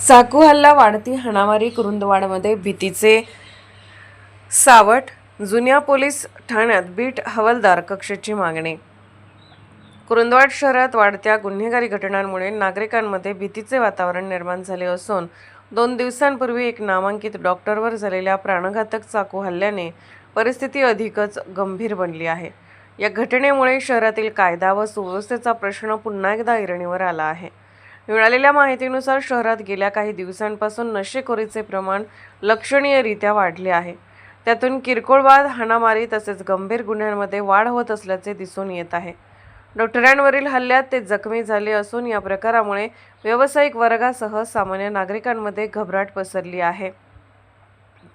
चाकू हल्ला, वाढती हाणामारी, कुरुंदवाडमध्ये भीतीचे सावट, जुन्या पोलीस ठाण्यात बीट हवालदार कक्षाची मागणी. कुरुंदवाड शहरात वाढत्या गुन्हेगारी घटनांमुळे नागरिकांमध्ये भीतीचे वातावरण निर्माण झाले असून 2 दिवसांपूर्वी एक नामांकित डॉक्टरवर झालेल्या प्राणघातक चाकू हल्ल्याने परिस्थिती अधिकच गंभीर बनली आहे. या घटनेमुळे शहरातील कायदा व सुव्यवस्थेचा प्रश्न पुन्हा एकदा ऐरणीवर आला आहे. मिळालेल्या माहितीनुसार शहरात गेल्या काही दिवसांपासून नशेखोरीचे प्रमाण लक्षणीयरित्या वाढले आहे. त्यातून किरकोळ वाद, हाणामारी तसेच गंभीर गुन्ह्यांमध्ये वाढ होत असल्याचे दिसून येत आहे. डॉक्टरांवरील हल्ल्यात ते जखमी झाले असून या प्रकारामुळे व्यावसायिक वर्गासह सामान्य नागरिकांमध्ये घबराट पसरली आहे.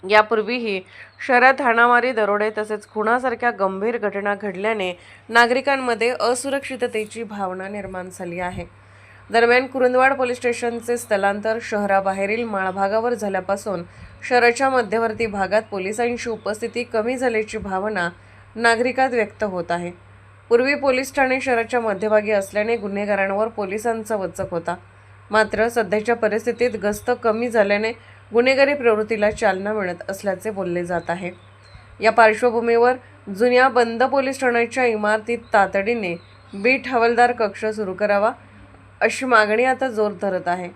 यापूर्वीही शहरात हाणामारी, दरोडे तसेच खुनासारख्या गंभीर घटना घडल्याने नागरिकांमध्ये असुरक्षिततेची भावना निर्माण झाली आहे. दरम्यान कुरुंदवाड पोलीस स्टेशनचे स्थलांतर शहराबाहेरील माळभागावर झाल्यापासून शहराच्या मध्यवर्ती भागात पोलिसांची उपस्थिती कमी झाल्याची भावना नागरिकात व्यक्त होत आहे. पूर्वी पोलीस ठाणे शहराच्या मध्यभागी असल्याने गुन्हेगारांवर पोलिसांचा वचक होता. मात्र सध्याच्या परिस्थितीत गस्त कमी झाल्याने गुन्हेगारी प्रवृत्तीला चालना मिळत असल्याचे बोलले जात आहे. या पार्श्वभूमीवर जुन्या बंद पोलीस ठाण्याच्या इमारतीत तातडीने बीट हवालदार कक्ष सुरू करावा अशी मागणी आता जोर धरत आहे.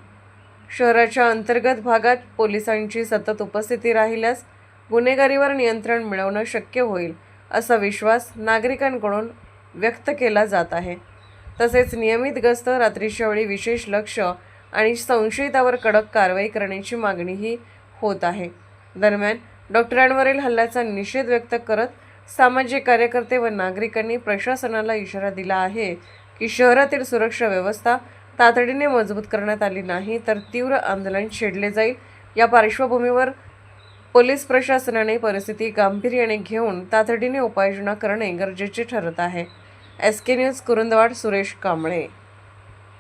शहराच्या अंतर्गत भागात पोलिसांची सतत उपस्थिती राहिल्यास गुन्हेगारीवर नियंत्रण मिळवणं शक्य होईल असा विश्वास नागरिकांकडून व्यक्त केला जात आहे. तसेच नियमित गस्त, रात्रीच्या वेळी विशेष लक्ष आणि संशयितावर कडक कारवाई करण्याची मागणीही होत आहे. दरम्यान डॉक्टरांवरील हल्ल्याचा निषेध व्यक्त करत सामाजिक कार्यकर्ते व नागरिकांनी प्रशासनाला इशारा दिला आहे की शहरातील सुरक्षा व्यवस्था तातडीने मजबूत करण्यात आली नाही तर तीव्र आंदोलन छेडले जाईल. या पार्श्वभूमीवर पोलीस प्रशासनाने परिस्थिती गांभीर्याने घेऊन तातडीने उपाययोजना करणे गरजेचे ठरत आहे. SK news Kurundwad, Suresh Kamble.